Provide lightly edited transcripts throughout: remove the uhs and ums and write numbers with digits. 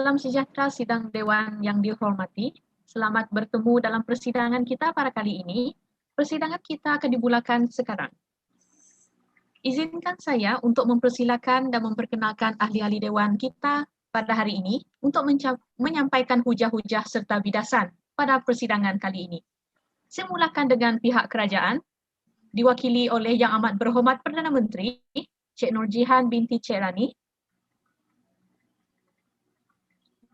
Salam sejahtera sidang Dewan yang dihormati. Selamat bertemu dalam persidangan kita pada kali ini. Persidangan kita akan dimulakan sekarang. Izinkan saya untuk mempersilakan dan memperkenalkan ahli-ahli Dewan kita pada hari ini untuk menyampaikan hujah-hujah serta bidasan pada persidangan kali ini. Saya mulakan dengan pihak kerajaan, diwakili oleh Yang Amat Berhormat Perdana Menteri, Cik Nurjihan binti Cik Rani.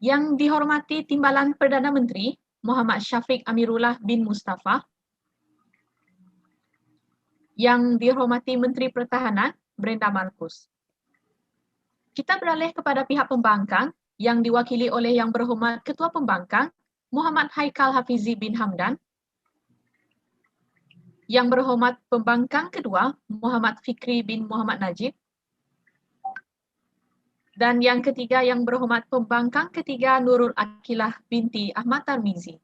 Yang dihormati Timbalan Perdana Menteri, Muhammad Syafiq Amirullah bin Mustafa. Yang dihormati Menteri Pertahanan, Brenda Markus. Kita beralih kepada pihak pembangkang yang diwakili oleh Yang Berhormat Ketua Pembangkang, Muhammad Haikal Hafizi bin Hamdan. Yang Berhormat Pembangkang Kedua, Muhammad Fikri bin Muhammad Najib. Dan yang ketiga, Yang Berhormat Pembangkang Ketiga, Nurul Akilah binti Ahmad Tarmizi.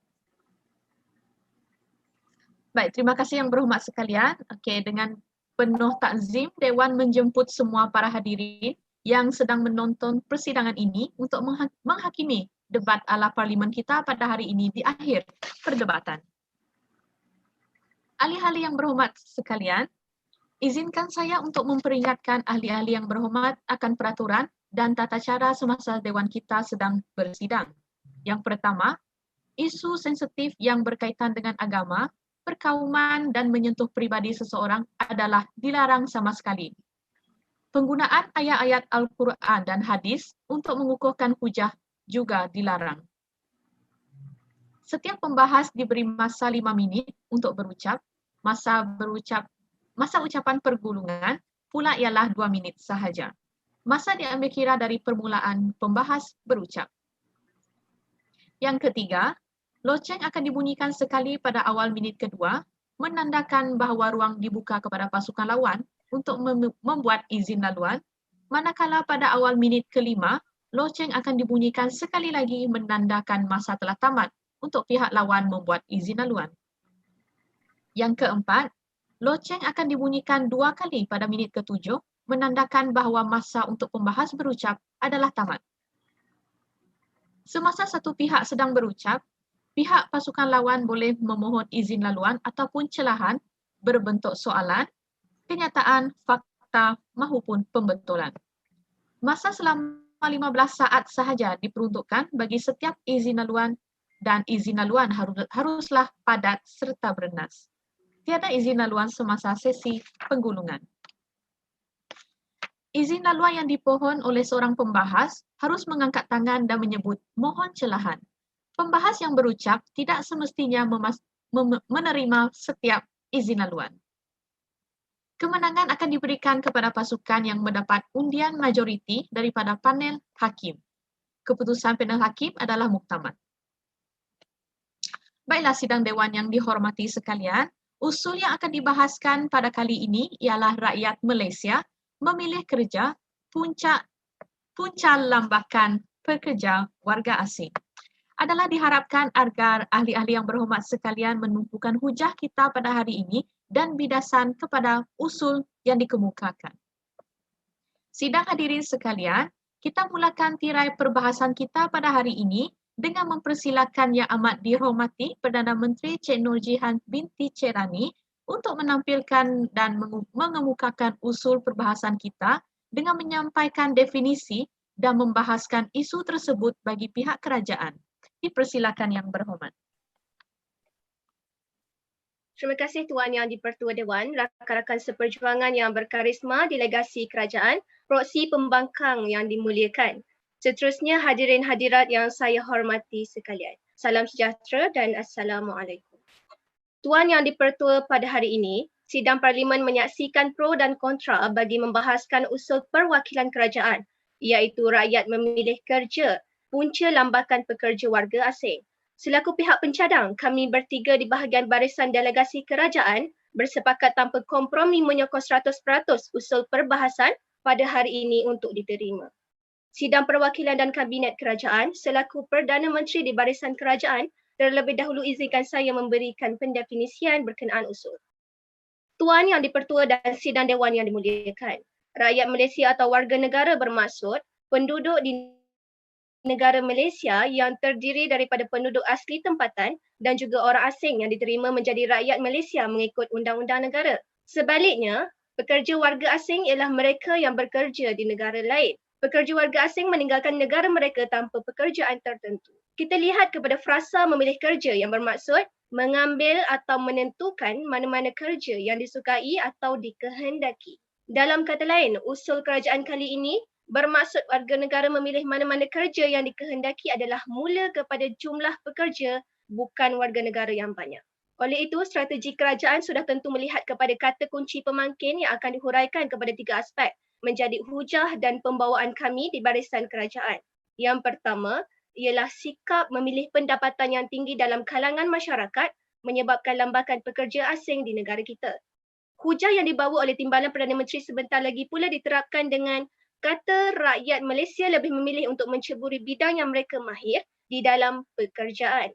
Baik, terima kasih Yang Berhormat sekalian. Okey, dengan penuh takzim, Dewan menjemput semua para hadirin yang sedang menonton persidangan ini untuk menghakimi debat ala parlimen kita pada hari ini di akhir perdebatan. Ahli-ahli Yang Berhormat sekalian, izinkan saya untuk memperingatkan ahli-ahli Yang Berhormat akan peraturan dan tata cara semasa Dewan kita sedang bersidang. Yang pertama, isu sensitif yang berkaitan dengan agama, perkauman dan menyentuh peribadi seseorang adalah dilarang sama sekali. Penggunaan ayat-ayat Al-Quran dan hadis untuk mengukuhkan hujah juga dilarang. Setiap pembahas diberi masa 5 minit untuk berucap. Masa ucapan pergulungan pula ialah 2 minit sahaja. Masa diambil kira dari permulaan pembahas berucap. Yang ketiga, loceng akan dibunyikan sekali pada awal minit kedua, menandakan bahawa ruang dibuka kepada pasukan lawan untuk membuat izin laluan, manakala pada awal minit kelima, loceng akan dibunyikan sekali lagi menandakan masa telah tamat untuk pihak lawan membuat izin laluan. Yang keempat, loceng akan dibunyikan 2 kali pada minit ketujuh, menandakan bahawa masa untuk pembahas berucap adalah tamat. Semasa satu pihak sedang berucap, pihak pasukan lawan boleh memohon izin laluan ataupun celahan berbentuk soalan, kenyataan, fakta maupun pembetulan. Masa selama 15 saat sahaja diperuntukkan bagi setiap izin laluan dan izin laluan haruslah padat serta bernas. Tiada izin laluan semasa sesi penggulungan. Izin laluan yang dipohon oleh seorang pembahas harus mengangkat tangan dan menyebut mohon celahan. Pembahas yang berucap tidak semestinya menerima setiap izin laluan. Kemenangan akan diberikan kepada pasukan yang mendapat undian majoriti daripada panel hakim. Keputusan panel hakim adalah muktamad. Baiklah sidang Dewan yang dihormati sekalian, usul yang akan dibahaskan pada kali ini ialah rakyat Malaysia memilih kerja punca lambakan pekerja warga asing. Adalah diharapkan agar ahli-ahli yang berhormat sekalian menumpukan hujah kita pada hari ini dan bidasan kepada usul yang dikemukakan. Sidang hadirin sekalian, kita mulakan tirai perbahasan kita pada hari ini dengan mempersilakan Yang Amat Dihormati Perdana Menteri Cik Nurjihan binti Cik Rani untuk menampilkan dan mengemukakan usul perbahasan kita dengan menyampaikan definisi dan membahaskan isu tersebut bagi pihak kerajaan. Dipersilakan Yang Berhormat. Terima kasih Tuan Yang di-Pertua Dewan, rakan-rakan seperjuangan yang berkarisma, delegasi kerajaan, proksi pembangkang yang dimuliakan. Seterusnya hadirin hadirat yang saya hormati sekalian. Salam sejahtera dan Assalamualaikum. Tuan Yang di-Pertua pada hari ini, sidang parlimen menyaksikan pro dan kontra bagi membahaskan usul perwakilan kerajaan, iaitu rakyat memilih kerja, punca lambakan pekerja warga asing. Selaku pihak pencadang, kami bertiga di bahagian barisan delegasi kerajaan bersepakat tanpa kompromi menyokong 100% usul perbahasan pada hari ini untuk diterima. Sidang Perwakilan dan Kabinet Kerajaan selaku Perdana Menteri di barisan kerajaan, terlebih dahulu izinkan saya memberikan pendefinisian berkenaan usul. Tuan Yang di-Pertua dan sidang Dewan yang dimuliakan, rakyat Malaysia atau warga negara bermaksud penduduk di negara Malaysia yang terdiri daripada penduduk asli tempatan dan juga orang asing yang diterima menjadi rakyat Malaysia mengikut undang-undang negara. Sebaliknya, pekerja warga asing ialah mereka yang bekerja di negara lain. Pekerja warga asing meninggalkan negara mereka tanpa pekerjaan tertentu. Kita lihat kepada frasa memilih kerja yang bermaksud mengambil atau menentukan mana-mana kerja yang disukai atau dikehendaki. Dalam kata lain, usul kerajaan kali ini bermaksud warga negara memilih mana-mana kerja yang dikehendaki adalah mula kepada jumlah pekerja, bukan warga negara yang banyak. Oleh itu, strategi kerajaan sudah tentu melihat kepada kata kunci pemangkin yang akan dihuraikan kepada 3 aspek menjadi hujah dan pembawaan kami di barisan kerajaan. Yang pertama, ialah sikap memilih pendapatan yang tinggi dalam kalangan masyarakat menyebabkan lambakan pekerja asing di negara kita. Hujah yang dibawa oleh Timbalan Perdana Menteri sebentar lagi pula diterapkan dengan kata rakyat Malaysia lebih memilih untuk menceburi bidang yang mereka mahir di dalam pekerjaan.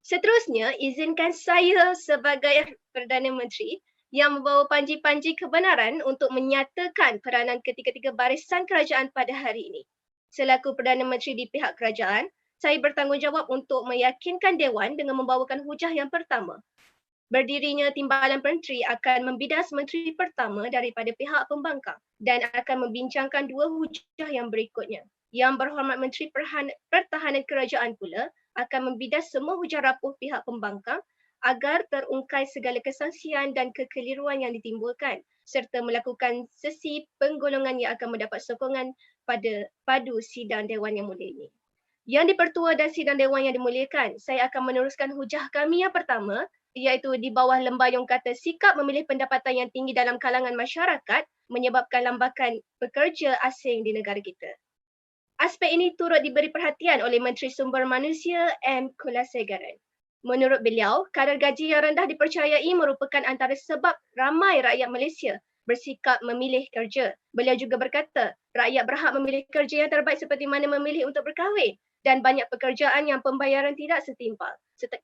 Seterusnya, izinkan saya sebagai Perdana Menteri yang membawa panji-panji kebenaran untuk menyatakan peranan ketiga-tiga barisan kerajaan pada hari ini. Selaku Perdana Menteri di pihak kerajaan, saya bertanggungjawab untuk meyakinkan Dewan dengan membawakan hujah yang pertama. Berdirinya Timbalan Menteri akan membidas Menteri pertama daripada pihak pembangkang dan akan membincangkan 2 hujah yang berikutnya. Yang Berhormat Menteri Pertahanan Kerajaan pula akan membidas semua hujah rapuh pihak pembangkang agar terungkai segala kesangsian dan kekeliruan yang ditimbulkan serta melakukan sesi penggolongan yang akan mendapat sokongan pada padu sidang Dewan Yang Mulia ini. Yang Dipertua dan sidang Dewan yang dimuliakan, saya akan meneruskan hujah kami yang pertama, iaitu di bawah lembayung kata sikap memilih pendapatan yang tinggi dalam kalangan masyarakat menyebabkan lambakan pekerja asing di negara kita. Aspek ini turut diberi perhatian oleh Menteri Sumber Manusia M. Kulasegaran. Menurut beliau, kadar gaji yang rendah dipercayai merupakan antara sebab ramai rakyat Malaysia bersikap memilih kerja. Beliau juga berkata, rakyat berhak memilih kerja yang terbaik seperti mana memilih untuk berkahwin dan banyak pekerjaan yang pembayaran tidak setimpal.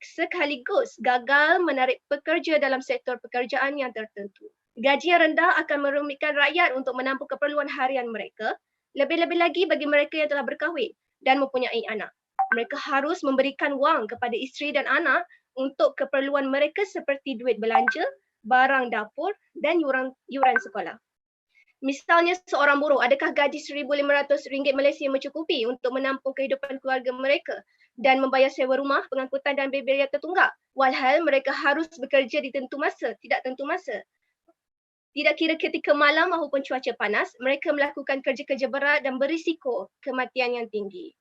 Sekaligus gagal menarik pekerja dalam sektor pekerjaan yang tertentu. Gaji yang rendah akan merumitkan rakyat untuk menampung keperluan harian mereka, lebih-lebih lagi bagi mereka yang telah berkahwin dan mempunyai anak. Mereka harus memberikan wang kepada isteri dan anak untuk keperluan mereka seperti duit belanja, barang dapur dan yuran sekolah. Misalnya seorang buruh, adakah gaji RM1,500 Malaysia mencukupi untuk menampung kehidupan keluarga mereka dan membayar sewa rumah, pengangkutan dan biaya tertunggak? Walhal mereka harus bekerja di tentu masa, tidak tentu masa. Tidak kira ketika malam maupun cuaca panas, mereka melakukan kerja-kerja berat dan berisiko kematian yang tinggi.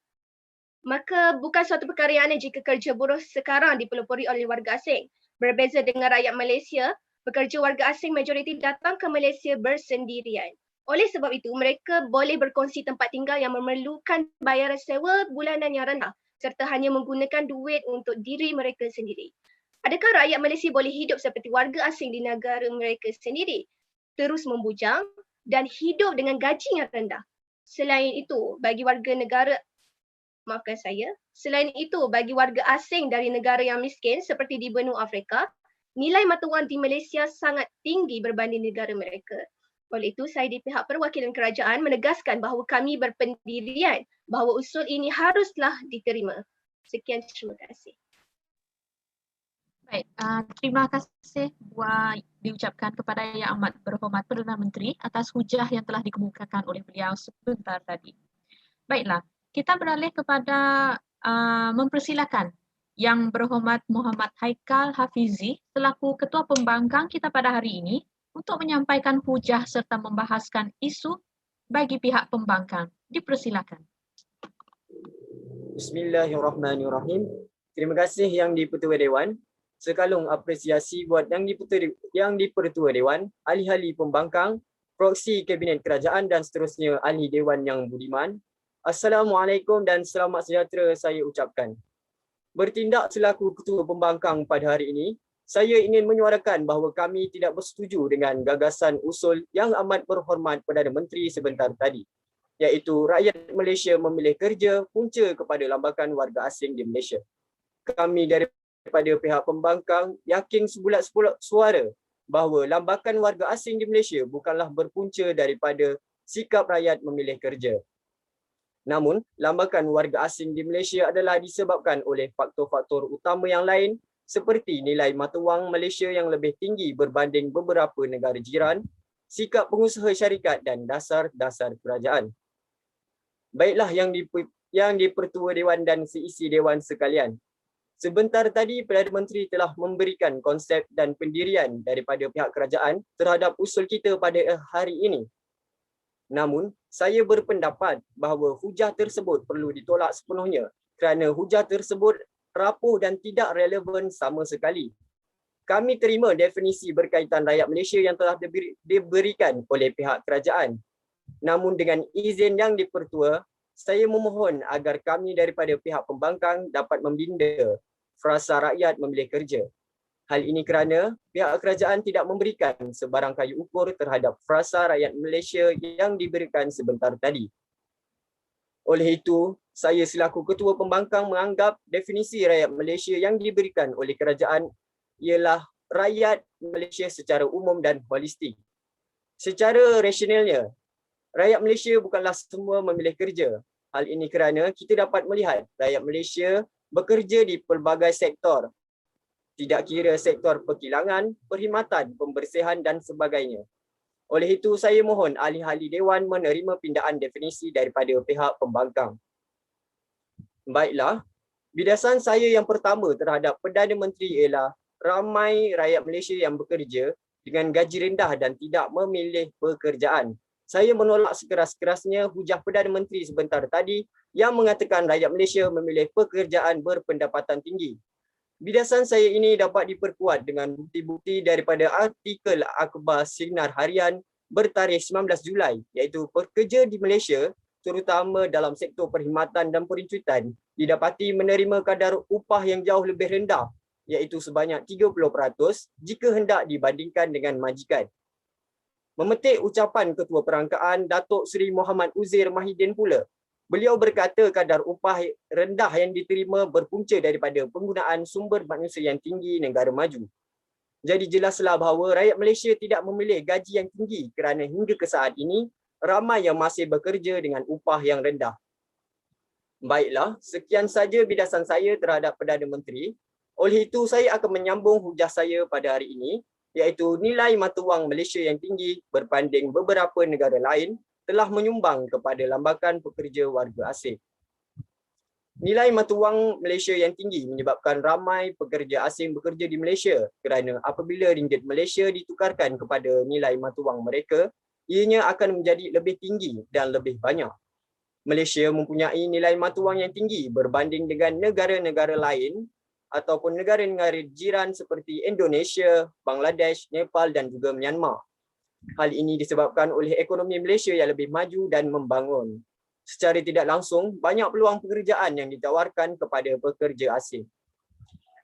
Maka bukan suatu perkara yang aneh jika kerja buruh sekarang dipelopori oleh warga asing. Berbeza dengan rakyat Malaysia, pekerja warga asing majoriti datang ke Malaysia bersendirian. Oleh sebab itu, mereka boleh berkongsi tempat tinggal yang memerlukan bayaran sewa bulanan yang rendah serta hanya menggunakan duit untuk diri mereka sendiri. Adakah rakyat Malaysia boleh hidup seperti warga asing di negara mereka sendiri? Terus membujang dan hidup dengan gaji yang rendah. Selain itu, bagi warga asing dari negara yang miskin seperti di benua Afrika, nilai mata wang di Malaysia sangat tinggi berbanding negara mereka. Oleh itu, saya di pihak perwakilan kerajaan menegaskan bahawa kami berpendirian bahawa usul ini haruslah diterima. Sekian, terima kasih. Baik, terima kasih diucapkan kepada Yang Amat Berhormat Perdana Menteri atas hujah yang telah dikemukakan oleh beliau sebentar tadi. Baiklah, kita beralih kepada mempersilakan Yang Berhormat Muhammad Haikal Hafizi selaku Ketua Pembangkang kita pada hari ini untuk menyampaikan hujah serta membahaskan isu bagi pihak pembangkang. Dipersilakan. Bismillahirrahmanirrahim. Terima kasih Yang di-Pertua Dewan. Sekalung apresiasi buat Yang di-Pertua Dewan, ahli-ahli pembangkang, proksi Kabinet Kerajaan dan seterusnya ahli Dewan yang budiman. Assalamualaikum dan selamat sejahtera saya ucapkan. Bertindak selaku Ketua Pembangkang pada hari ini, saya ingin menyuarakan bahawa kami tidak bersetuju dengan gagasan usul Yang Amat Berhormat Perdana Menteri sebentar tadi, iaitu rakyat Malaysia memilih kerja punca kepada lambakan warga asing di Malaysia. Kami daripada pihak pembangkang yakin sebulat-sebulat suara bahawa lambakan warga asing di Malaysia bukanlah berpunca daripada sikap rakyat memilih kerja. Namun, lambakan warga asing di Malaysia adalah disebabkan oleh faktor-faktor utama yang lain seperti nilai mata wang Malaysia yang lebih tinggi berbanding beberapa negara jiran, sikap pengusaha syarikat dan dasar-dasar kerajaan. Baiklah yang di-Pertua Dewan dan seisi Dewan sekalian. Sebentar tadi, Perdana Menteri telah memberikan konsep dan pendirian daripada pihak kerajaan terhadap usul kita pada hari ini. Namun, saya berpendapat bahawa hujah tersebut perlu ditolak sepenuhnya kerana hujah tersebut rapuh dan tidak relevan sama sekali. Kami terima definisi berkaitan rakyat Malaysia yang telah diberikan oleh pihak kerajaan. Namun dengan izin yang di-Pertua, saya memohon agar kami daripada pihak pembangkang dapat membina frasa rakyat memilih kerja. Hal ini kerana pihak kerajaan tidak memberikan sebarang kayu ukur terhadap frasa rakyat Malaysia yang diberikan sebentar tadi. Oleh itu, saya selaku Ketua Pembangkang menganggap definisi rakyat Malaysia yang diberikan oleh kerajaan ialah rakyat Malaysia secara umum dan holistik. Secara rasionalnya, rakyat Malaysia bukanlah semua memilih kerja. Hal ini kerana kita dapat melihat rakyat Malaysia bekerja di pelbagai sektor, tidak kira sektor perkilangan, perkhidmatan, pembersihan dan sebagainya. Oleh itu, saya mohon ahli-ahli Dewan menerima pindaan definisi daripada pihak pembangkang. Baiklah, bidasan saya yang pertama terhadap Perdana Menteri ialah ramai rakyat Malaysia yang bekerja dengan gaji rendah dan tidak memilih pekerjaan. Saya menolak sekeras-kerasnya hujah Perdana Menteri sebentar tadi yang mengatakan rakyat Malaysia memilih pekerjaan berpendapatan tinggi. Bidasan saya ini dapat diperkuat dengan bukti-bukti daripada artikel akhbar Sinar Harian bertarikh 19 Julai, iaitu pekerja di Malaysia, terutama dalam sektor perkhidmatan dan perincutan, didapati menerima kadar upah yang jauh lebih rendah, iaitu sebanyak 30% jika hendak dibandingkan dengan majikan. Memetik ucapan Ketua Perangkaan Datuk Seri Muhammad Uzair Mahidin pula, beliau berkata kadar upah rendah yang diterima berpunca daripada penggunaan sumber manusia yang tinggi negara maju. Jadi jelaslah bahawa rakyat Malaysia tidak memilih gaji yang tinggi kerana hingga ke saat ini ramai yang masih bekerja dengan upah yang rendah. Baiklah, sekian saja bidasan saya terhadap Perdana Menteri. Oleh itu, saya akan menyambung hujah saya pada hari ini, iaitu nilai mata wang Malaysia yang tinggi berbanding beberapa negara lain telah menyumbang kepada lambakan pekerja warga asing. Nilai mata wang Malaysia yang tinggi menyebabkan ramai pekerja asing bekerja di Malaysia kerana apabila ringgit Malaysia ditukarkan kepada nilai mata wang mereka, ianya akan menjadi lebih tinggi dan lebih banyak. Malaysia mempunyai nilai mata wang yang tinggi berbanding dengan negara-negara lain ataupun negara-negara jiran seperti Indonesia, Bangladesh, Nepal dan juga Myanmar. Hal ini disebabkan oleh ekonomi Malaysia yang lebih maju dan membangun. Secara tidak langsung, banyak peluang pekerjaan yang ditawarkan kepada pekerja asing.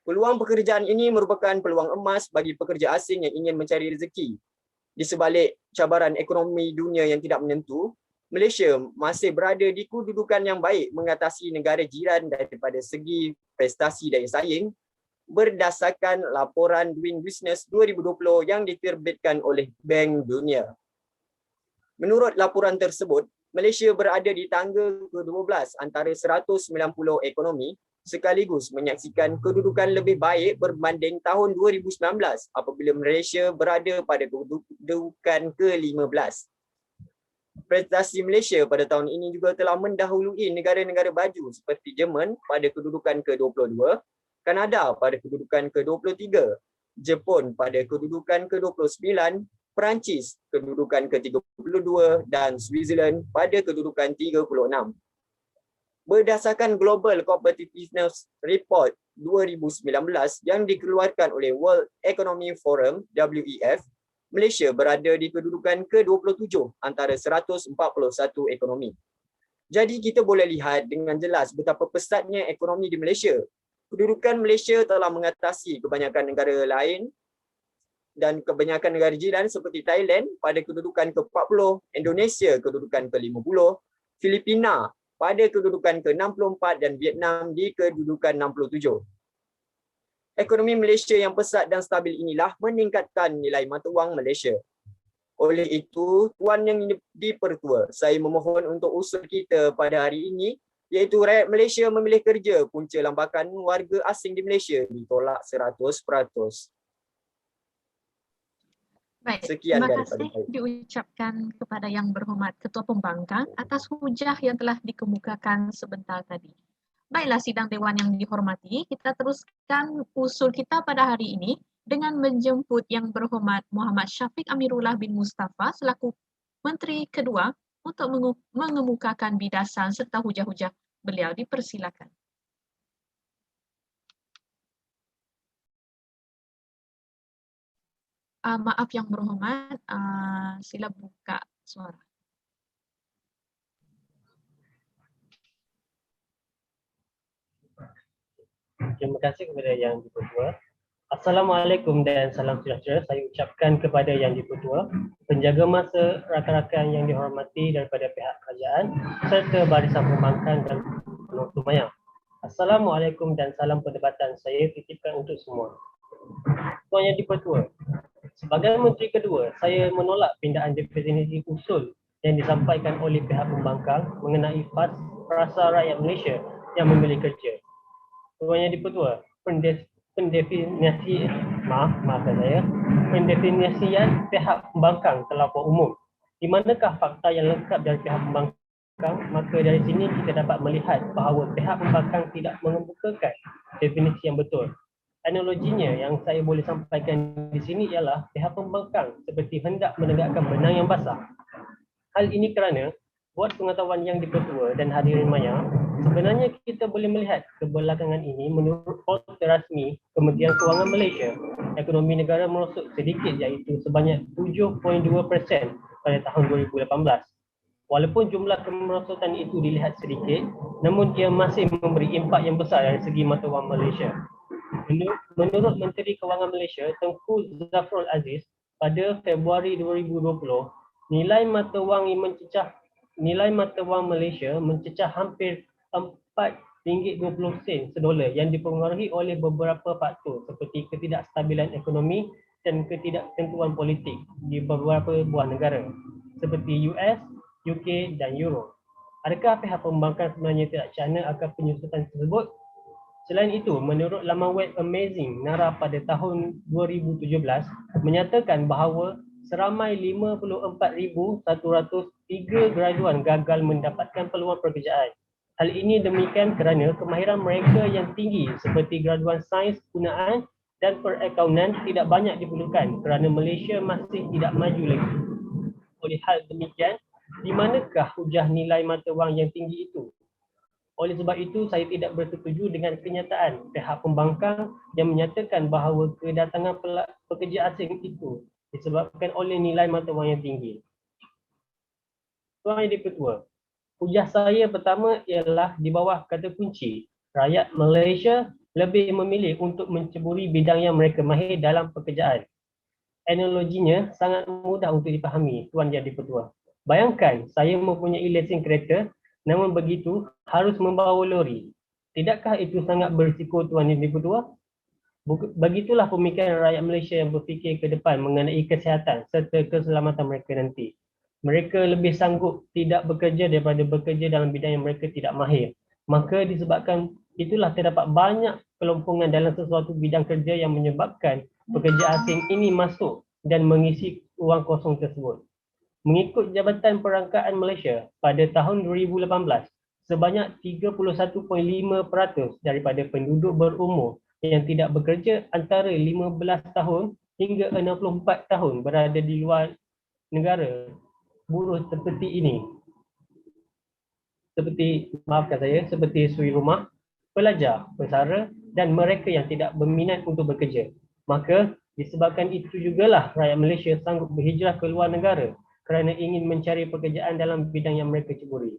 Peluang pekerjaan ini merupakan peluang emas bagi pekerja asing yang ingin mencari rezeki. Di sebalik cabaran ekonomi dunia yang tidak menentu, Malaysia masih berada di kedudukan yang baik mengatasi negara jiran daripada segi prestasi daya saing, berdasarkan laporan Doing Business 2020 yang diterbitkan oleh Bank Dunia. Menurut laporan tersebut, Malaysia berada di tangga ke-12 antara 190 ekonomi sekaligus menyaksikan kedudukan lebih baik berbanding tahun 2019 apabila Malaysia berada pada kedudukan ke-15. Prestasi Malaysia pada tahun ini juga telah mendahului negara-negara baju seperti Jerman pada kedudukan ke-22, Kanada pada kedudukan ke-23, Jepun pada kedudukan ke-29, Perancis kedudukan ke-32 dan Switzerland pada kedudukan 36. Berdasarkan Global Competitiveness Report 2019 yang dikeluarkan oleh World Economic Forum (WEF), Malaysia berada di kedudukan ke-27 antara 141 ekonomi. Jadi kita boleh lihat dengan jelas betapa pesatnya ekonomi di Malaysia. Kedudukan Malaysia telah mengatasi kebanyakan negara lain dan kebanyakan negara jiran seperti Thailand pada kedudukan ke-40, Indonesia kedudukan ke-50, Filipina pada kedudukan ke-64 dan Vietnam di kedudukan 67. Ekonomi Malaysia yang pesat dan stabil inilah meningkatkan nilai mata wang Malaysia. Oleh itu, Tuan Yang di-Pertua, saya memohon untuk usul kita pada hari ini, iaitu rakyat Malaysia memilih kerja punca lambakan warga asing di Malaysia ditolak 100%. Baik, Sekian terima daripada kasih saya. diucapkan kepada Yang Berhormat Ketua Pembangkang atas hujah yang telah dikemukakan sebentar tadi. Baiklah sidang Dewan yang dihormati, kita teruskan usul kita pada hari ini dengan menjemput Yang Berhormat Muhammad Syafiq Amirullah bin Mustafa selaku Menteri Kedua untuk mengemukakan bidasan serta hujah-hujah beliau. Dipersilakan. Maaf Yang Berhormat, sila buka suara. Terima kasih kepada Yang di-Pertua. Assalamualaikum dan salam sejahtera. Saya ucapkan kepada Yang di-Pertua, penjaga masa, rakan-rakan yang dihormati daripada pihak kerajaan serta barisan pembangkang dan penonton mayang. Assalamualaikum dan salam perdebatan saya titipkan untuk semua. Tuan Yang di-Pertua, sebagai Menteri Kedua, saya menolak pindaan definisi usul yang disampaikan oleh pihak pembangkang mengenai frasa rakyat Malaysia yang memilih kerja. Tuan Yang di-Pertua, pendefinisian pihak pembangkang terlampau umum. Di manakah fakta yang lengkap dari pihak pembangkang? Maka dari sini kita dapat melihat bahawa pihak pembangkang tidak mengemukakan definisi yang betul. Analoginya yang saya boleh sampaikan di sini ialah pihak pembangkang seperti hendak menegakkan benang yang basah. Hal ini kerana buat pengetahuan Yang di-Pertua dan hadirin maya, sebenarnya kita boleh melihat kebelakangan ini menurut polter rasmi Kementerian Kewangan Malaysia, ekonomi negara merosot sedikit iaitu sebanyak 7.2% pada tahun 2018. Walaupun jumlah kemerosotan itu dilihat sedikit, namun ia masih memberi impak yang besar dari segi mata wang Malaysia. Menurut Menteri Kewangan Malaysia, Tengku Zafrul Aziz, pada Februari 2020, nilai mata wang Malaysia mencecah hampir RM4.20 sedolar yang dipengaruhi oleh beberapa faktor seperti ketidakstabilan ekonomi dan ketidaktentuan politik di beberapa buah negara seperti US, UK dan Euro. Adakah pihak pembangkang sebenarnya tidak cana akan penyusutan tersebut? Selain itu, menurut laman web Amazing Nara pada tahun 2017 menyatakan bahawa seramai 54,103 graduan gagal mendapatkan peluang pekerjaan. Hal ini demikian kerana kemahiran mereka yang tinggi seperti graduan sains penggunaan dan perakaunan tidak banyak diperlukan kerana Malaysia masih tidak maju lagi. Oleh hal demikian, di manakah hujah nilai mata wang yang tinggi itu? Oleh sebab itu, saya tidak bersetuju dengan kenyataan pihak pembangkang yang menyatakan bahawa kedatangan pekerja asing itu disebabkan oleh nilai mata wang yang tinggi. Tuan Yang di-Pertua, hujah saya pertama ialah di bawah kata kunci, rakyat Malaysia lebih memilih untuk menceburi bidang yang mereka mahir dalam pekerjaan. Analoginya sangat mudah untuk dipahami, Tuan Yang di-Pertua. Bayangkan saya mempunyai lesen kereta, namun begitu harus membawa lori. Tidakkah itu sangat berisiko, Tuan Yang di-Pertua? Begitulah pemikiran rakyat Malaysia yang berfikir ke depan mengenai kesihatan serta keselamatan mereka nanti. Mereka lebih sanggup tidak bekerja daripada bekerja dalam bidang yang mereka tidak mahir. Maka disebabkan itulah terdapat banyak kelompongan dalam sesuatu bidang kerja yang menyebabkan pekerja asing ini masuk dan mengisi ruang kosong tersebut. Mengikut Jabatan Perangkaan Malaysia pada tahun 2018, sebanyak 31.5% daripada penduduk berumur yang tidak bekerja antara 15 tahun hingga 64 tahun berada di luar negara. Buruh seperti ini, seperti suri rumah, pelajar, pesara dan mereka yang tidak berminat untuk bekerja. Maka disebabkan itu jugalah rakyat Malaysia sanggup berhijrah ke luar negara kerana ingin mencari pekerjaan dalam bidang yang mereka ceburi.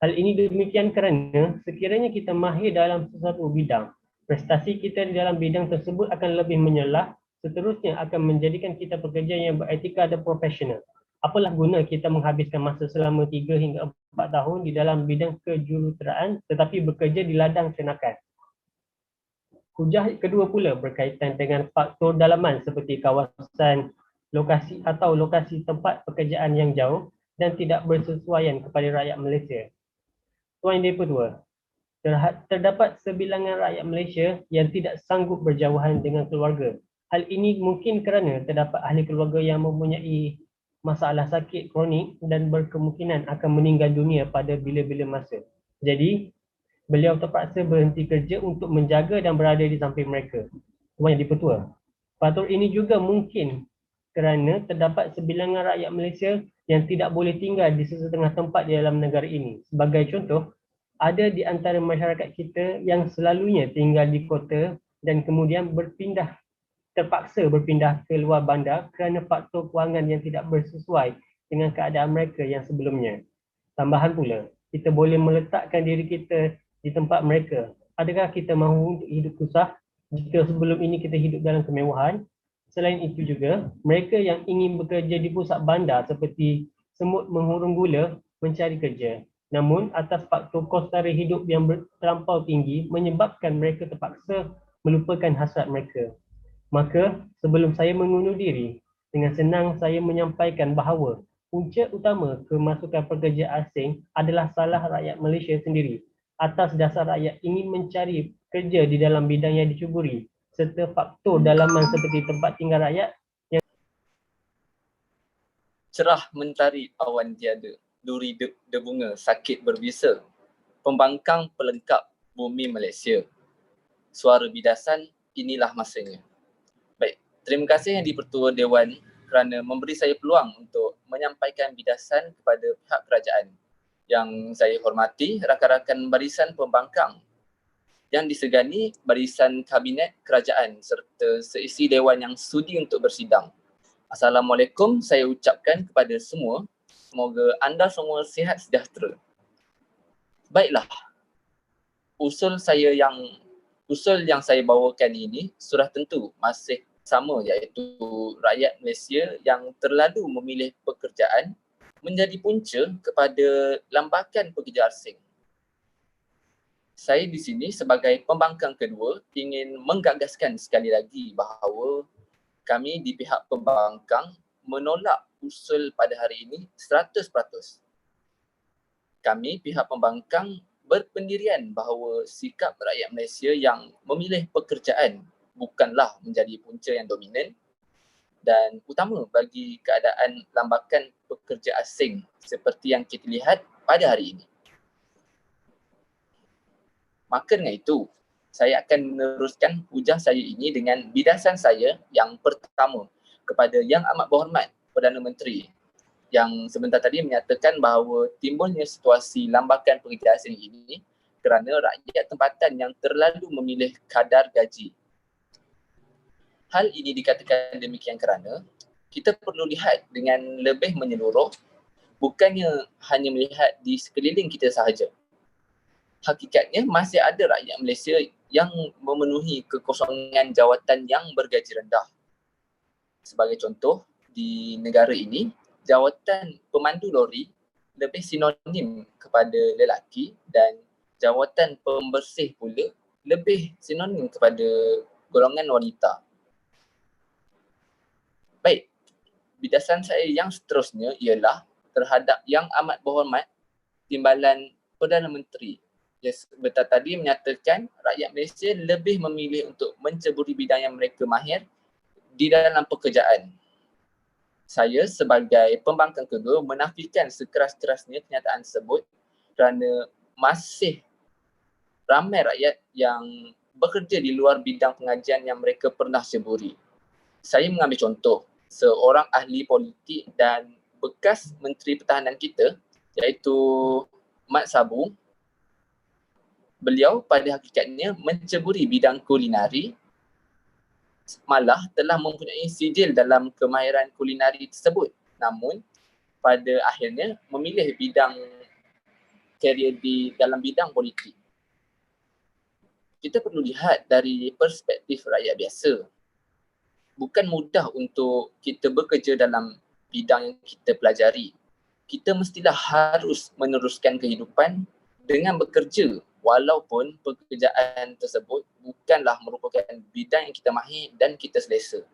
Hal ini demikian kerana sekiranya kita mahir dalam sesuatu bidang, prestasi kita di dalam bidang tersebut akan lebih menyelah, seterusnya akan menjadikan kita pekerja yang beretika dan profesional. Apalah guna kita menghabiskan masa selama 3 hingga 4 tahun di dalam bidang kejuruteraan tetapi bekerja di ladang ternakan. Hujah kedua pula berkaitan dengan faktor dalaman seperti kawasan lokasi tempat pekerjaan yang jauh dan tidak bersesuaian kepada rakyat Malaysia. Tuan Yang Dipertua, terdapat sebilangan rakyat Malaysia yang tidak sanggup berjauhan dengan keluarga. Hal ini mungkin kerana terdapat ahli keluarga yang mempunyai masalah sakit kronik dan berkemungkinan akan meninggal dunia pada bila-bila masa. Jadi, beliau terpaksa berhenti kerja untuk menjaga dan berada di samping mereka. Tuan Yang Dipertua, faktor ini juga mungkin kerana terdapat sebilangan rakyat Malaysia yang tidak boleh tinggal di sesetengah tempat di dalam negara ini. Sebagai contoh, ada di antara masyarakat kita yang selalunya tinggal di kota dan kemudian terpaksa berpindah ke luar bandar kerana faktor kewangan yang tidak bersesuai dengan keadaan mereka yang sebelumnya. Tambahan pula, kita boleh meletakkan diri kita di tempat mereka. Adakah kita mahu untuk hidup susah jika sebelum ini kita hidup dalam kemewahan? Selain itu juga, mereka yang ingin bekerja di pusat bandar seperti semut menghurung gula mencari kerja. Namun, atas faktor kos tarikh hidup yang terlampau tinggi menyebabkan mereka terpaksa melupakan hasrat mereka. Maka, sebelum saya mengundur diri, dengan senang saya menyampaikan bahawa punca utama kemasukan pekerja asing adalah salah rakyat Malaysia sendiri atas dasar rakyat ingin mencari kerja di dalam bidang yang dicuburi serta faktor dalaman seperti tempat tinggal rakyat yang cerah mentari awan tiada, duri debunga sakit berbisa, pembangkang pelengkap bumi Malaysia. Suara bidasan, inilah masanya. Baik, terima kasih Yang Dipertua Dewan kerana memberi saya peluang untuk menyampaikan bidasan kepada pihak kerajaan. Yang saya hormati rakan-rakan barisan pembangkang yang disegani barisan kabinet kerajaan serta seisi dewan yang sudi untuk bersidang. Assalamualaikum saya ucapkan kepada semua. Semoga anda semua sihat sejahtera. Baiklah, usul yang saya bawakan ini sudah tentu masih sama, iaitu rakyat Malaysia yang terlalu memilih pekerjaan menjadi punca kepada lambakan pekerja asing. Saya di sini sebagai pembangkang kedua ingin menggagaskan sekali lagi bahawa kami di pihak pembangkang menolak usul pada hari ini 100%. Kami pihak pembangkang berpendirian bahawa sikap rakyat Malaysia yang memilih pekerjaan bukanlah menjadi punca yang dominan dan utama bagi keadaan lambakan pekerja asing seperti yang kita lihat pada hari ini. Maka dengan itu, saya akan meneruskan hujah saya ini dengan bidasan saya yang pertama kepada Yang Amat Berhormat Perdana Menteri yang sebentar tadi menyatakan bahawa timbulnya situasi lambakan pekerja asing ini kerana rakyat tempatan yang terlalu memilih kadar gaji. Hal ini dikatakan demikian kerana kita perlu lihat dengan lebih menyeluruh, bukannya hanya melihat di sekeliling kita sahaja. Hakikatnya masih ada rakyat Malaysia yang memenuhi kekosongan jawatan yang bergaji rendah. Sebagai contoh, di negara ini, jawatan pemandu lori lebih sinonim kepada lelaki dan jawatan pembersih pula lebih sinonim kepada golongan wanita. Baik, bidasan saya yang seterusnya ialah terhadap Yang Amat Berhormat Timbalan Perdana Menteri. Sebentar tadi menyatakan rakyat Malaysia lebih memilih untuk menceburi bidang yang mereka mahir di dalam pekerjaan. Saya sebagai pembangkang kedua menafikan sekeras-kerasnya kenyataan tersebut kerana masih ramai rakyat yang bekerja di luar bidang pengajian yang mereka pernah ceburi. Saya mengambil contoh seorang ahli politik dan bekas Menteri Pertahanan kita iaitu Mat Sabu. Beliau pada hakikatnya menceburi bidang kulinari, malah telah mempunyai sijil dalam kemahiran kulinari tersebut. Namun pada akhirnya memilih bidang karier di dalam bidang politik. Kita perlu lihat dari perspektif rakyat biasa. Bukan mudah untuk kita bekerja dalam bidang yang kita pelajari. Kita mestilah harus meneruskan kehidupan dengan bekerja walaupun pekerjaan tersebut bukanlah merupakan bidang yang kita mahir dan kita selesa.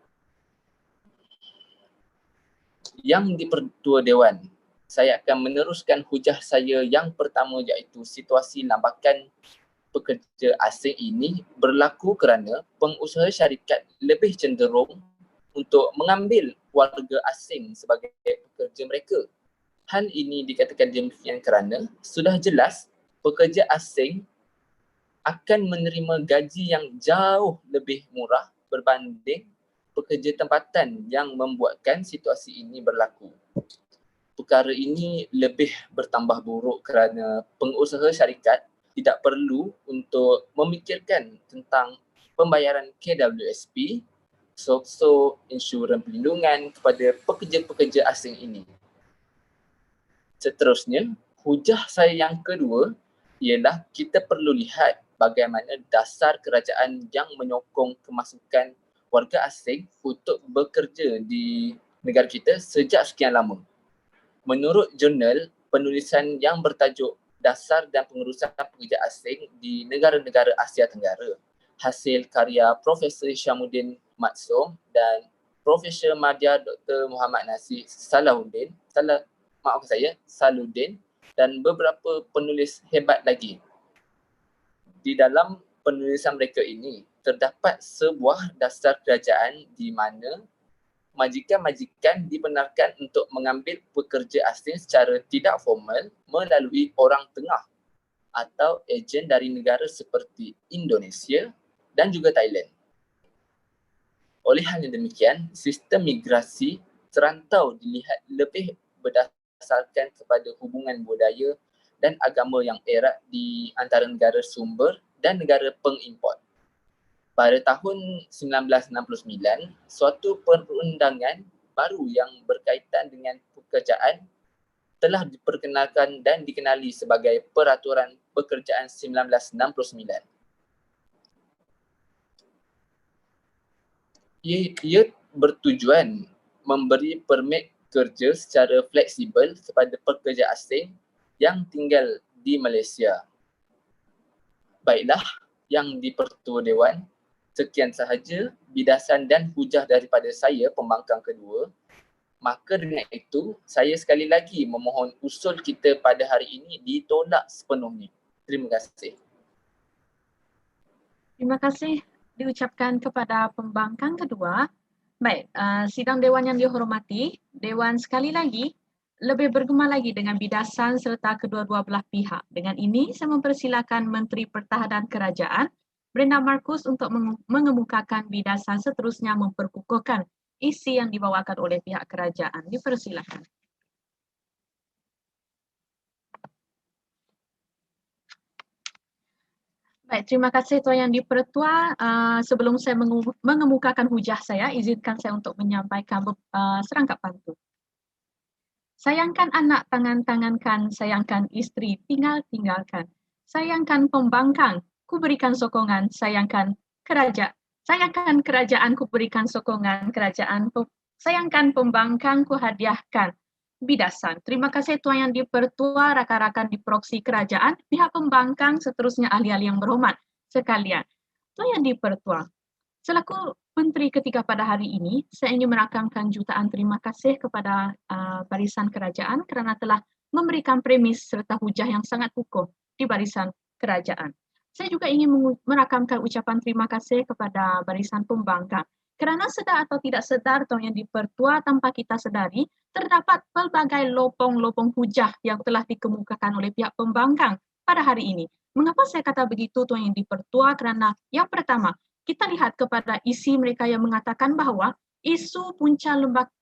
Yang di-Pertua Dewan, saya akan meneruskan hujah saya yang pertama, iaitu situasi lambakan pekerja asing ini berlaku kerana pengusaha syarikat lebih cenderung untuk mengambil warga asing sebagai pekerja mereka. Hal ini dikatakan demikian kerana sudah jelas pekerja asing akan menerima gaji yang jauh lebih murah berbanding pekerja tempatan, yang membuatkan situasi ini berlaku. Perkara ini lebih bertambah buruk kerana pengusaha syarikat tidak perlu untuk memikirkan tentang pembayaran KWSP, so insurans perlindungan kepada pekerja-pekerja asing ini. Seterusnya, hujah saya yang kedua ialah kita perlu lihat bagaimana dasar kerajaan yang menyokong kemasukan warga asing untuk bekerja di negara kita sejak sekian lama. Menurut jurnal penulisan yang bertajuk Dasar dan Pengurusan Pekerja Asing di Negara-Negara Asia Tenggara, hasil karya Profesor Syamuddin Matsum dan Profesor Madya Dr. Muhammad Nasir Salahuddin dan beberapa penulis hebat lagi. Di dalam penulisan mereka ini, terdapat sebuah dasar kerajaan di mana majikan-majikan dibenarkan untuk mengambil pekerja asing secara tidak formal melalui orang tengah atau ejen dari negara seperti Indonesia dan juga Thailand. Oleh hal demikian, sistem migrasi serantau dilihat lebih berdasarkan kepada hubungan budaya dan agama yang erat di antara negara sumber dan negara pengimport. Pada tahun 1969, suatu perundangan baru yang berkaitan dengan pekerjaan telah diperkenalkan dan dikenali sebagai Peraturan Pekerjaan 1969. Ia bertujuan memberi permit kerja secara fleksibel kepada pekerja asing yang tinggal di Malaysia. Baiklah, yang di-Pertua Dewan, sekian sahaja bidasan dan hujah daripada saya, pembangkang kedua. Maka dengan itu, saya sekali lagi memohon usul kita pada hari ini ditolak sepenuhnya. Terima kasih. Terima kasih diucapkan kepada pembangkang kedua. Baik, sidang Dewan yang dihormati, Dewan sekali lagi lebih bergema lagi dengan bidasan serta kedua-dua belah pihak. Dengan ini, saya mempersilakan Menteri Pertahanan Kerajaan, Brenda Marcus, untuk mengemukakan bidasan seterusnya memperkukuhkan isi yang dibawakan oleh pihak kerajaan. Dipersilakan. Baik, terima kasih Tuan Yang di-Pertua. Sebelum saya mengemukakan hujah saya, izinkan saya untuk menyampaikan serangkap pantun. Sayangkan anak, tangan-tangankan, sayangkan isteri, tinggalkan. Sayangkan pembangkang, ku berikan sokongan, sayangkan kerajaan, ku berikan sokongan, sayangkan pembangkang, ku hadiahkan bidasan. Terima kasih Tuan Yang di-Pertua, rakan-rakan di proksi kerajaan, pihak pembangkang, seterusnya ahli-ahli yang berhormat sekalian. Tuan Yang di-Pertua, selaku Menteri ketiga pada hari ini, saya ingin merakamkan jutaan terima kasih kepada barisan kerajaan kerana telah memberikan premis serta hujah yang sangat kukuh di barisan kerajaan. Saya juga ingin merakamkan ucapan terima kasih kepada barisan pembangkang kerana sedar atau tidak sedar Tuan Yang di-Pertua, tanpa kita sedari, terdapat pelbagai lopong-lopong hujah yang telah dikemukakan oleh pihak pembangkang pada hari ini. Mengapa saya kata begitu Tuan Yang di-Pertua? Kerana yang pertama, kita lihat kepada isi mereka yang mengatakan bahawa isu punca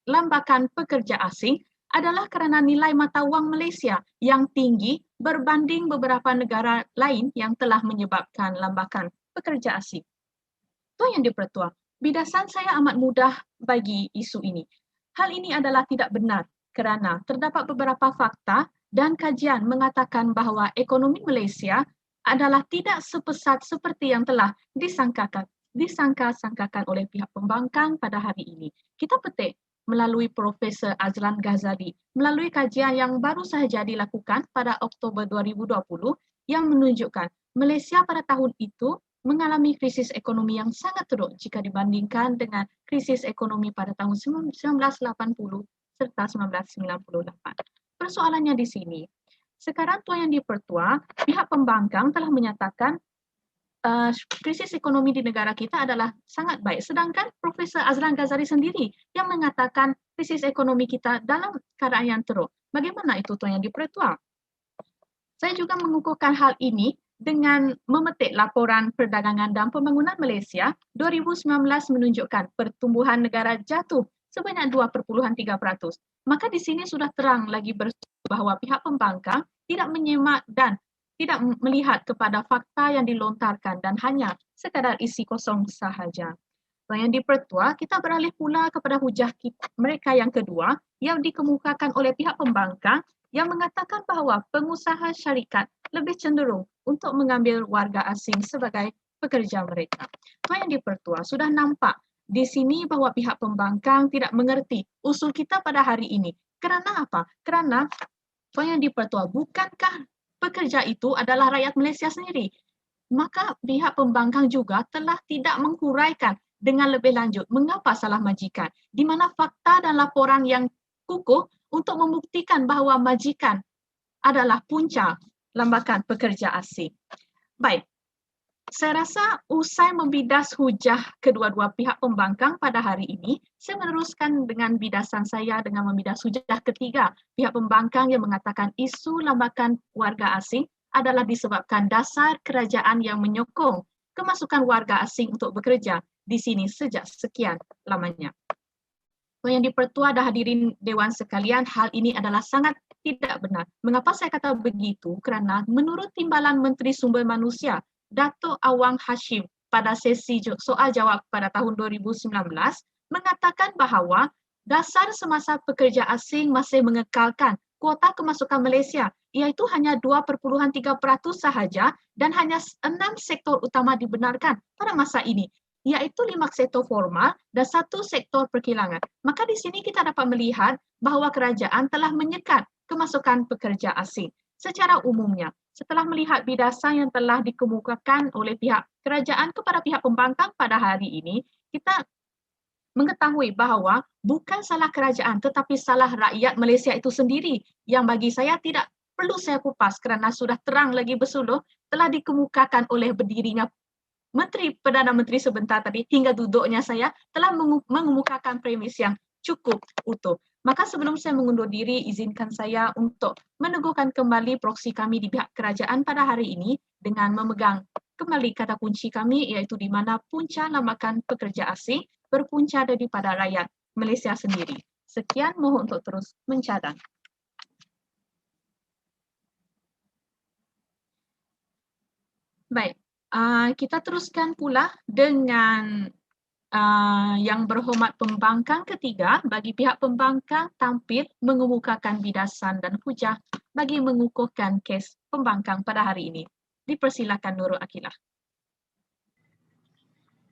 lambakan pekerja asing adalah kerana nilai mata wang Malaysia yang tinggi berbanding beberapa negara lain yang telah menyebabkan lambakan pekerja asing. Tuan Yang di-Pertua, bidasan saya amat mudah bagi isu ini. Hal ini adalah tidak benar kerana terdapat beberapa fakta dan kajian mengatakan bahawa ekonomi Malaysia adalah tidak sepesat seperti yang telah disangka-sangkakan oleh pihak pembangkang pada hari ini. Kita petik melalui Profesor Azlan Ghazali, melalui kajian yang baru sahaja dilakukan pada Oktober 2020 yang menunjukkan Malaysia pada tahun itu mengalami krisis ekonomi yang sangat teruk jika dibandingkan dengan krisis ekonomi pada tahun 1980 serta 1998. Persoalannya di sini, sekarang Tuan Yang di-Pertua, pihak pembangkang telah menyatakan krisis ekonomi di negara kita adalah sangat baik. Sedangkan Profesor Azlan Ghazali sendiri yang mengatakan krisis ekonomi kita dalam keadaan yang teruk. Bagaimana itu Tuan Yang di-Pertua? Saya juga mengukuhkan hal ini dengan memetik laporan perdagangan dan pembangunan Malaysia 2019 menunjukkan pertumbuhan negara jatuh sebanyak 2.3%. Maka di sini sudah terang lagi bahawa pihak pembangkang tidak menyemak dan tidak melihat kepada fakta yang dilontarkan dan hanya sekadar isi kosong sahaja. Yang di-Pertua, kita beralih pula kepada hujah mereka yang kedua yang dikemukakan oleh pihak pembangkang yang mengatakan bahawa pengusaha syarikat lebih cenderung untuk mengambil warga asing sebagai pekerja mereka. Tuan Yang di-Pertua, sudah nampak di sini bahawa pihak pembangkang tidak mengerti usul kita pada hari ini. Kerana apa? Kerana Tuan Yang di-Pertua, bukankah pekerja itu adalah rakyat Malaysia sendiri? Maka pihak pembangkang juga telah tidak menghuraikan dengan lebih lanjut mengapa salah majikan, di mana fakta dan laporan yang kukuh untuk membuktikan bahawa majikan adalah punca lambakan pekerja asing. Baik, saya rasa usai membidas hujah kedua-dua pihak pembangkang pada hari ini, saya meneruskan dengan bidasan saya dengan membidas hujah ketiga pihak pembangkang yang mengatakan isu lambakan warga asing adalah disebabkan dasar kerajaan yang menyokong kemasukan warga asing untuk bekerja di sini sejak sekian lamanya. Tuan Yang di-Pertua dan hadirin Dewan sekalian, hal ini adalah sangat tidak benar. Mengapa saya kata begitu? Kerana menurut Timbalan Menteri Sumber Manusia, Dato' Awang Hashim pada sesi soal jawab pada tahun 2019 mengatakan bahawa dasar semasa pekerja asing masih mengekalkan kuota kemasukan Malaysia iaitu hanya 2.3% sahaja dan hanya 6 sektor utama dibenarkan pada masa ini, iaitu 5 sektor formal dan 1 sektor perkilangan. Maka di sini kita dapat melihat bahawa kerajaan telah menyekat kemasukan pekerja asing. Secara umumnya, setelah melihat bidasan yang telah dikemukakan oleh pihak kerajaan kepada pihak pembangkang pada hari ini, kita mengetahui bahawa bukan salah kerajaan tetapi salah rakyat Malaysia itu sendiri yang bagi saya tidak perlu saya kupas kerana sudah terang lagi bersuluh telah dikemukakan oleh berdirinya Perdana Menteri sebentar tadi hingga duduknya saya telah mengemukakan premis yang cukup utuh. Maka sebelum saya mengundur diri, izinkan saya untuk meneguhkan kembali proksi kami di pihak kerajaan pada hari ini dengan memegang kembali kata kunci kami iaitu di mana punca lambakan pekerja asing berpunca daripada rakyat Malaysia sendiri. Sekian, mohon untuk terus mencadang. Baik, kita teruskan pula dengan yang berhormat pembangkang ketiga. Bagi pihak pembangkang tampil mengemukakan bidasan dan hujah bagi mengukuhkan kes pembangkang pada hari ini. Dipersilakan Nurul Akilah.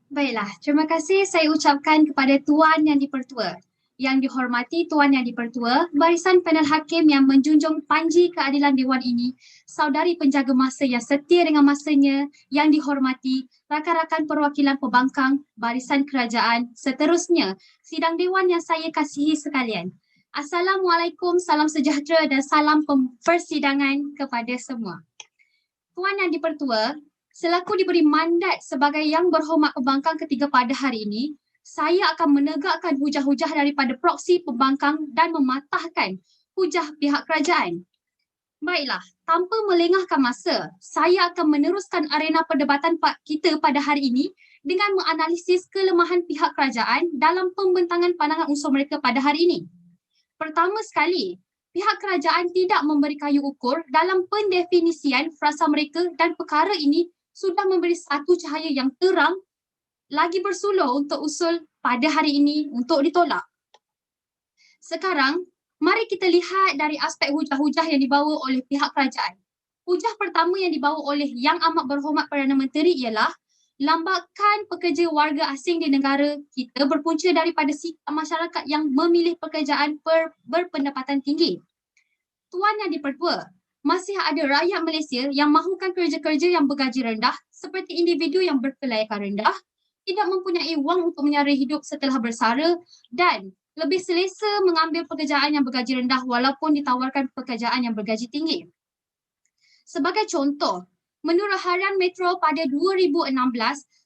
Baiklah, terima kasih saya ucapkan kepada Tuan Yang di-Pertua. Yang dihormati Tuan Yang di-Pertua, barisan panel hakim yang menjunjung panji keadilan Dewan ini, saudari penjaga masa yang setia dengan masanya, yang dihormati rakan-rakan perwakilan pembangkang, barisan kerajaan, seterusnya, sidang Dewan yang saya kasihi sekalian. Assalamualaikum, salam sejahtera dan salam persidangan kepada semua. Tuan Yang di-Pertua, selaku diberi mandat sebagai yang berhormat pembangkang ketiga pada hari ini, saya akan menegakkan hujah-hujah daripada proksi pembangkang dan mematahkan hujah pihak kerajaan. Baiklah, tanpa melengahkan masa, saya akan meneruskan arena perdebatan kita pada hari ini dengan menganalisis kelemahan pihak kerajaan dalam pembentangan pandangan unsur mereka pada hari ini. Pertama sekali, pihak kerajaan tidak memberi kayu ukur dalam pendefinisian frasa mereka dan perkara ini sudah memberi satu cahaya yang terang lagi bersuluh untuk usul pada hari ini untuk ditolak. Sekarang, mari kita lihat dari aspek hujah-hujah yang dibawa oleh pihak kerajaan. Hujah pertama yang dibawa oleh Yang Amat Berhormat Perdana Menteri ialah lambakan pekerja warga asing di negara kita berpunca daripada sikap masyarakat yang memilih pekerjaan berpendapatan tinggi. Tuan Yang di-Pertua, masih ada rakyat Malaysia yang mahukan kerja-kerja yang bergaji rendah seperti individu yang berkelayakan rendah, tidak mempunyai wang untuk menyara hidup setelah bersara dan lebih selesa mengambil pekerjaan yang bergaji rendah walaupun ditawarkan pekerjaan yang bergaji tinggi. Sebagai contoh, menurut Harian Metro pada 2016,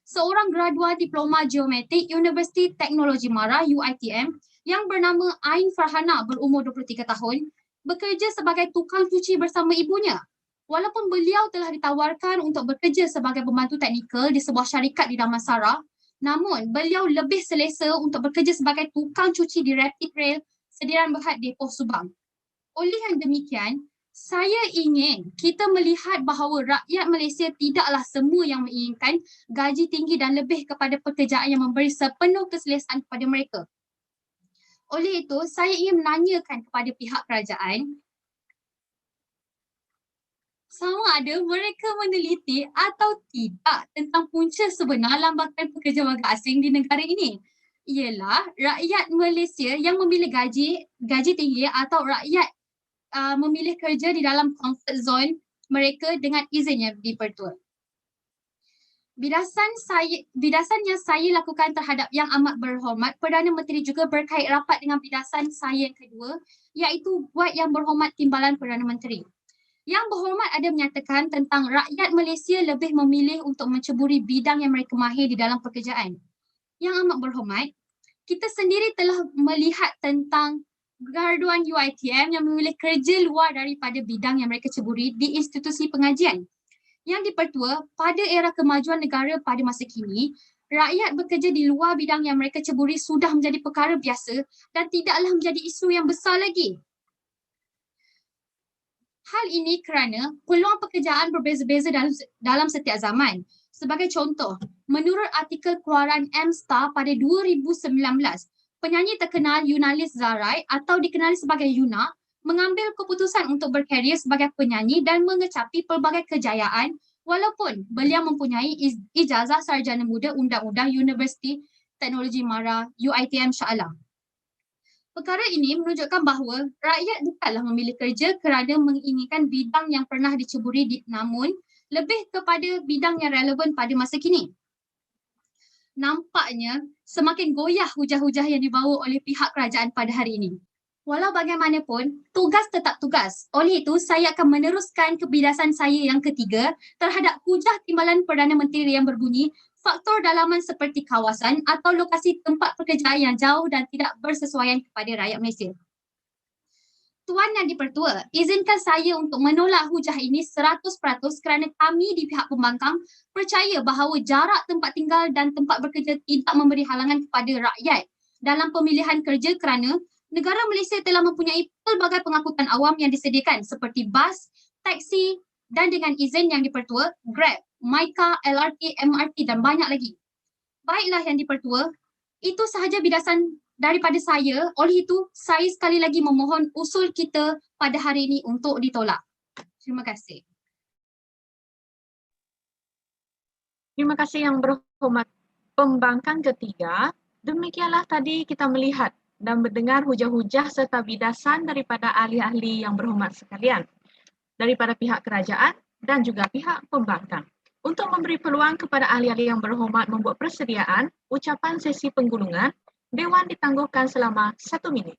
seorang graduan diploma geometrik Universiti Teknologi Mara UiTM yang bernama Ain Farhana berumur 23 tahun bekerja sebagai tukang cuci bersama ibunya. Walaupun beliau telah ditawarkan untuk bekerja sebagai pembantu teknikal di sebuah syarikat di Damansara, namun beliau lebih selesa untuk bekerja sebagai tukang cuci di Rapid Rail Sediran Berhad Depoh Subang. Oleh yang demikian, saya ingin kita melihat bahawa rakyat Malaysia tidaklah semua yang menginginkan gaji tinggi dan lebih kepada pekerjaan yang memberi sepenuh keselesaan kepada mereka. Oleh itu, saya ingin menanyakan kepada pihak kerajaan sama ada mereka meneliti atau tidak tentang punca sebenar lambakan pekerja warga asing di negara ini. Ialah rakyat Malaysia yang memilih gaji tinggi atau rakyat memilih kerja di dalam comfort zone mereka dengan izin yang dipertua. Bidasan yang saya lakukan terhadap Yang Amat Berhormat Perdana Menteri juga berkait rapat dengan bidasan saya yang kedua, iaitu Buat Yang Berhormat Timbalan Perdana Menteri. Yang Berhormat ada menyatakan tentang rakyat Malaysia lebih memilih untuk menceburi bidang yang mereka mahir di dalam pekerjaan. Yang Amat Berhormat, kita sendiri telah melihat tentang graduan UiTM yang memilih kerja luar daripada bidang yang mereka ceburi di institusi pengajian. Yang dipertua, pada era kemajuan negara pada masa kini, rakyat bekerja di luar bidang yang mereka ceburi sudah menjadi perkara biasa dan tidaklah menjadi isu yang besar lagi. Hal ini kerana peluang pekerjaan berbeza-beza dalam setiap zaman. Sebagai contoh, menurut artikel keluaran M-Star pada 2019, penyanyi terkenal Yunalis Zarai atau dikenali sebagai Yuna mengambil keputusan untuk berkarier sebagai penyanyi dan mengecapi pelbagai kejayaan walaupun beliau mempunyai ijazah sarjana muda undang-undang Universiti Teknologi Mara UiTM Shah Alam. Perkara ini menunjukkan bahawa rakyat bukanlah memilih kerja kerana menginginkan bidang yang pernah diceburi namun lebih kepada bidang yang relevan pada masa kini. Nampaknya semakin goyah hujah-hujah yang dibawa oleh pihak kerajaan pada hari ini. Walau bagaimanapun, tugas tetap tugas. Oleh itu, saya akan meneruskan kebidasan saya yang ketiga terhadap hujah Timbalan Perdana Menteri yang berbunyi faktor dalaman seperti kawasan atau lokasi tempat pekerjaan yang jauh dan tidak bersesuaian kepada rakyat Malaysia. Tuan Yang Dipertua, izinkan saya untuk menolak hujah ini 100% kerana kami di pihak pembangkang percaya bahawa jarak tempat tinggal dan tempat bekerja tidak memberi halangan kepada rakyat dalam pemilihan kerja kerana negara Malaysia telah mempunyai pelbagai pengangkutan awam yang disediakan seperti bas, taksi dan dengan izin Yang Dipertua, Grab, Myka, LRT, MRT dan banyak lagi. Baiklah Yang Dipertua, itu sahaja bidasan daripada saya. Oleh itu, saya sekali lagi memohon usul kita pada hari ini untuk ditolak. Terima kasih. Terima kasih Yang Berhormat Pembangkang ketiga. Demikianlah tadi kita melihat dan mendengar hujah-hujah serta bidasan daripada ahli-ahli yang berhormat sekalian, daripada pihak kerajaan dan juga pihak pembangkang. Untuk memberi peluang kepada ahli-ahli yang berhormat membuat persediaan, ucapan sesi penggulungan, Dewan ditangguhkan selama 1 minit.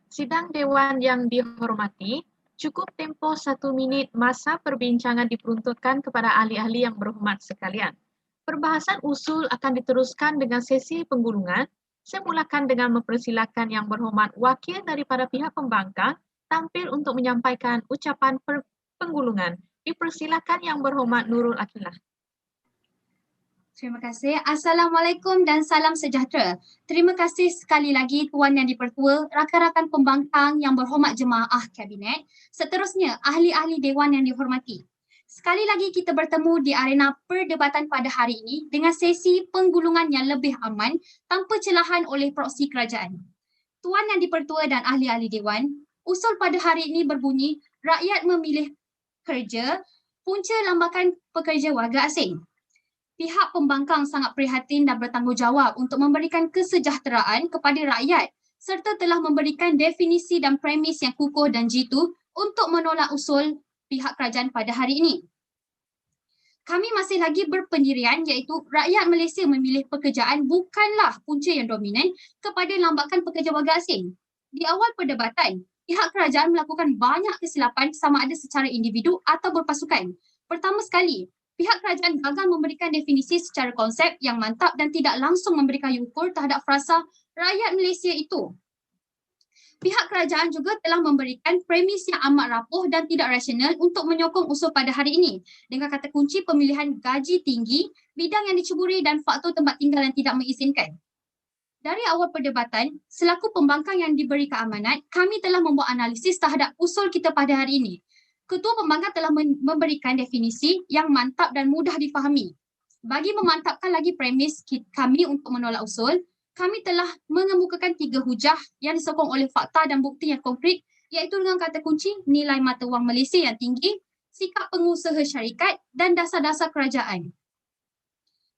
Sidang Dewan yang dihormati, cukup tempoh 1 minit masa perbincangan diperuntukkan kepada ahli-ahli yang berhormat sekalian. Perbahasan usul akan diteruskan dengan sesi penggulungan. Saya mulakan dengan mempersilakan Yang Berhormat wakil daripada pihak pembangkang tampil untuk menyampaikan ucapan penggulungan. Dipersilakan Yang Berhormat Nurul Akilah. Terima kasih. Assalamualaikum dan salam sejahtera. Terima kasih sekali lagi Tuan Yang Dipertua, rakan-rakan pembangkang yang berhormat jemaah kabinet, seterusnya ahli-ahli Dewan yang dihormati. Sekali lagi kita bertemu di arena perdebatan pada hari ini dengan sesi penggulungan yang lebih aman tanpa celahan oleh proksi kerajaan. Tuan Yang Dipertua dan ahli-ahli Dewan, usul pada hari ini berbunyi rakyat memilih kerja, punca lambakan pekerja warga asing. Pihak pembangkang sangat prihatin dan bertanggungjawab untuk memberikan kesejahteraan kepada rakyat serta telah memberikan definisi dan premis yang kukuh dan jitu untuk menolak usul pihak kerajaan pada hari ini. kami masih lagi berpendirian iaitu rakyat Malaysia memilih pekerjaan bukanlah punca yang dominan kepada lambakan pekerja warga asing. Di awal perdebatan, pihak kerajaan melakukan banyak kesilapan sama ada secara individu atau berpasukan. Pertama sekali, pihak kerajaan gagal memberikan definisi secara konsep yang mantap dan tidak langsung memberikan ukur terhadap frasa rakyat Malaysia itu. Pihak kerajaan juga telah memberikan premis yang amat rapuh dan tidak rasional untuk menyokong usul pada hari ini dengan kata kunci pemilihan gaji tinggi, bidang yang diceburi dan faktor tempat tinggal yang tidak mengizinkan. Dari awal perdebatan, selaku pembangkang yang diberi keamanan, kami telah membuat analisis terhadap usul kita pada hari ini. Ketua pembangkang telah memberikan definisi yang mantap dan mudah difahami. Bagi memantapkan lagi premis kami untuk menolak usul, kami telah mengemukakan 3 hujah yang disokong oleh fakta dan bukti yang konkret, iaitu dengan kata kunci nilai mata wang Malaysia yang tinggi, sikap pengusaha syarikat dan dasar-dasar kerajaan.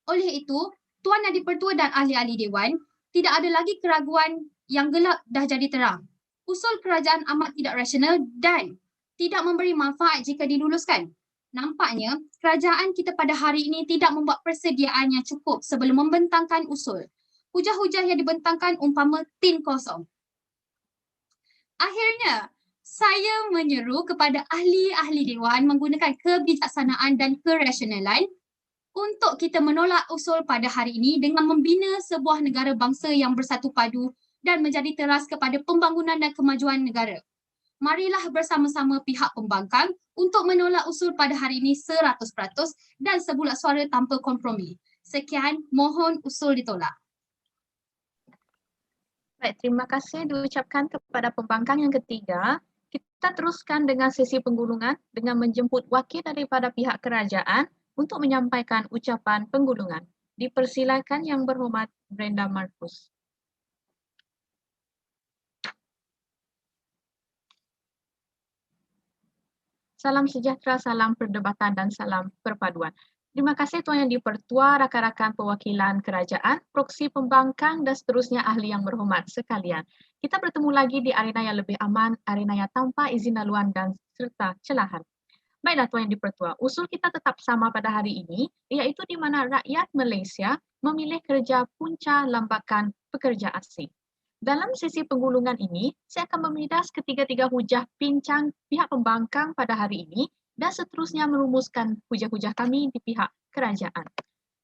Oleh itu, Tuan Yang di-Pertua dan ahli-ahli Dewan, tidak ada lagi keraguan yang gelap dah jadi terang. Usul kerajaan amat tidak rasional dan tidak memberi manfaat jika diluluskan. Nampaknya, kerajaan kita pada hari ini tidak membuat persediaan yang cukup sebelum membentangkan usul. Hujah-hujah yang dibentangkan umpama tin kosong. Akhirnya, saya menyeru kepada ahli-ahli Dewan menggunakan kebijaksanaan dan kerasionalan untuk kita menolak usul pada hari ini dengan membina sebuah negara bangsa yang bersatu padu dan menjadi teras kepada pembangunan dan kemajuan negara. Marilah bersama-sama pihak pembangkang untuk menolak usul pada hari ini 100% dan sebulat suara tanpa kompromi. Sekian, mohon usul ditolak. Baik, terima kasih diucapkan kepada pembangkang yang ketiga. Kita teruskan dengan sesi penggulungan dengan menjemput wakil daripada pihak kerajaan untuk menyampaikan ucapan penggulungan. Dipersilakan Yang Berhormat Brenda Markus. Salam sejahtera, salam perdebatan dan salam perpaduan. Terima kasih Tuan Yang di-Pertua, rakan-rakan perwakilan kerajaan, proksi pembangkang dan seterusnya ahli yang berhormat sekalian. Kita bertemu lagi di arena yang lebih aman, arena yang tanpa izin laluan dan serta celahan. Baiklah Tuan Yang di-Pertua, usul kita tetap sama pada hari ini, iaitu di mana rakyat Malaysia memilih kerja punca lambakan pekerja asing. Dalam sesi penggulungan ini, saya akan memidas ketiga-tiga hujah pincang pihak pembangkang pada hari ini dan seterusnya merumuskan hujah-hujah kami di pihak kerajaan.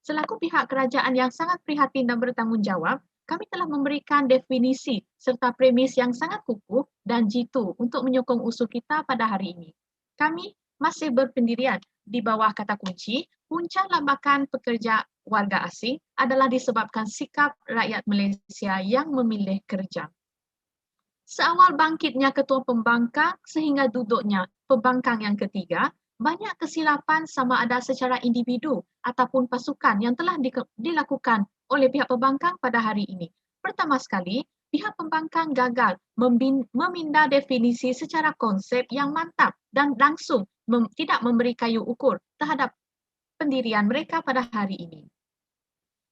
Selaku pihak kerajaan yang sangat prihatin dan bertanggungjawab, kami telah memberikan definisi serta premis yang sangat kukuh dan jitu untuk menyokong usul kita pada hari ini. Kami masih berpendirian di bawah kata kunci, punca lambakan pekerja warga asing adalah disebabkan sikap rakyat Malaysia yang memilih kerja. Seawal bangkitnya ketua pembangkang sehingga duduknya pembangkang yang ketiga, banyak kesilapan sama ada secara individu ataupun pasukan yang telah dilakukan oleh pihak pembangkang pada hari ini. Pertama sekali, pihak pembangkang gagal meminda definisi secara konsep yang mantap dan langsung tidak memberi kayu ukur terhadap pendirian mereka pada hari ini.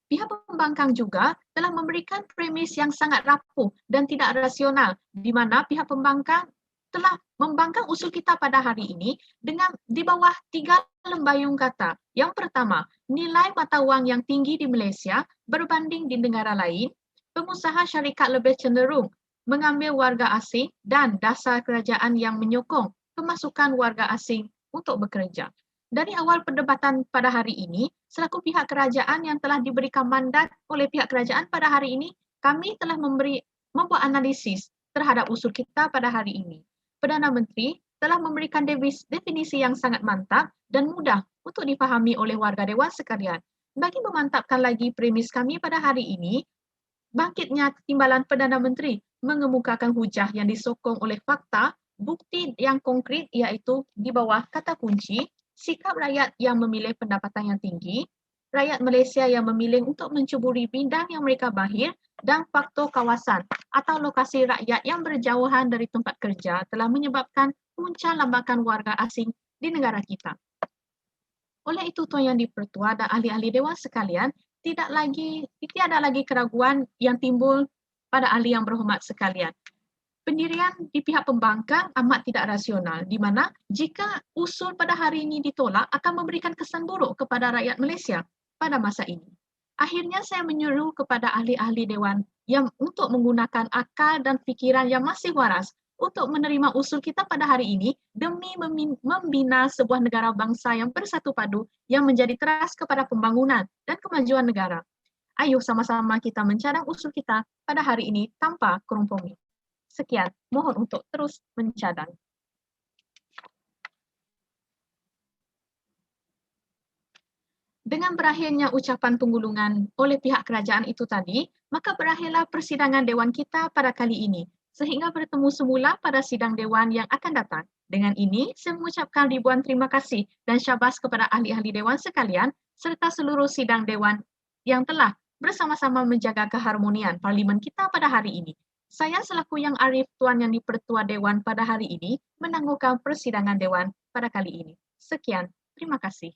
Pihak pembangkang juga telah memberikan premis yang sangat rapuh dan tidak rasional di mana pihak pembangkang telah membangkang usul kita pada hari ini dengan di bawah 3 lembayung kata. Yang pertama, nilai mata wang yang tinggi di Malaysia berbanding di negara lain, pengusaha syarikat lebih cenderung mengambil warga asing dan dasar kerajaan yang menyokong pemasukan warga asing untuk bekerja. Dari awal perdebatan pada hari ini, selaku pihak kerajaan yang telah diberikan mandat oleh pihak kerajaan pada hari ini, kami telah membuat analisis terhadap usul kita pada hari ini. Perdana Menteri telah memberikan definisi yang sangat mantap dan mudah untuk dipahami oleh warga Dewan sekalian. Bagi memantapkan lagi premis kami pada hari ini, bangkitnya timbalan Perdana Menteri mengemukakan hujah yang disokong oleh fakta, bukti yang konkret iaitu di bawah kata kunci, sikap rakyat yang memilih pendapatan yang tinggi, rakyat Malaysia yang memilih untuk mencuburi bidang yang mereka bahir, dan faktor kawasan atau lokasi rakyat yang berjauhan dari tempat kerja telah menyebabkan punca lambakan warga asing di negara kita. Oleh itu, Tuan Yang di-Pertua dan ahli-ahli Dewan sekalian, tiada lagi keraguan yang timbul pada ahli yang berhormat sekalian. pendirian di pihak pembangkang amat tidak rasional, di mana jika usul pada hari ini ditolak akan memberikan kesan buruk kepada rakyat Malaysia pada masa ini. Akhirnya saya menyuruh kepada ahli-ahli dewan yang untuk menggunakan akal dan fikiran yang masih waras untuk menerima usul kita pada hari ini demi membina sebuah negara bangsa yang bersatu padu yang menjadi teras kepada pembangunan dan kemajuan negara. Ayuh sama-sama kita mencadang usul kita pada hari ini tanpa kompromi. Sekian, mohon untuk terus mencadang. Dengan berakhirnya ucapan penggulungan oleh pihak kerajaan itu tadi, maka berakhirlah persidangan dewan kita pada kali ini. Sehingga bertemu semula pada sidang dewan yang akan datang. Dengan ini, saya mengucapkan ribuan terima kasih dan syabas kepada ahli-ahli dewan sekalian serta seluruh sidang dewan yang telah bersama-sama menjaga keharmonian parlimen kita pada hari ini. Saya selaku Yang Arif Tuan Yang di-Pertua Dewan pada hari ini menangguhkan persidangan dewan pada kali ini. Sekian, terima kasih.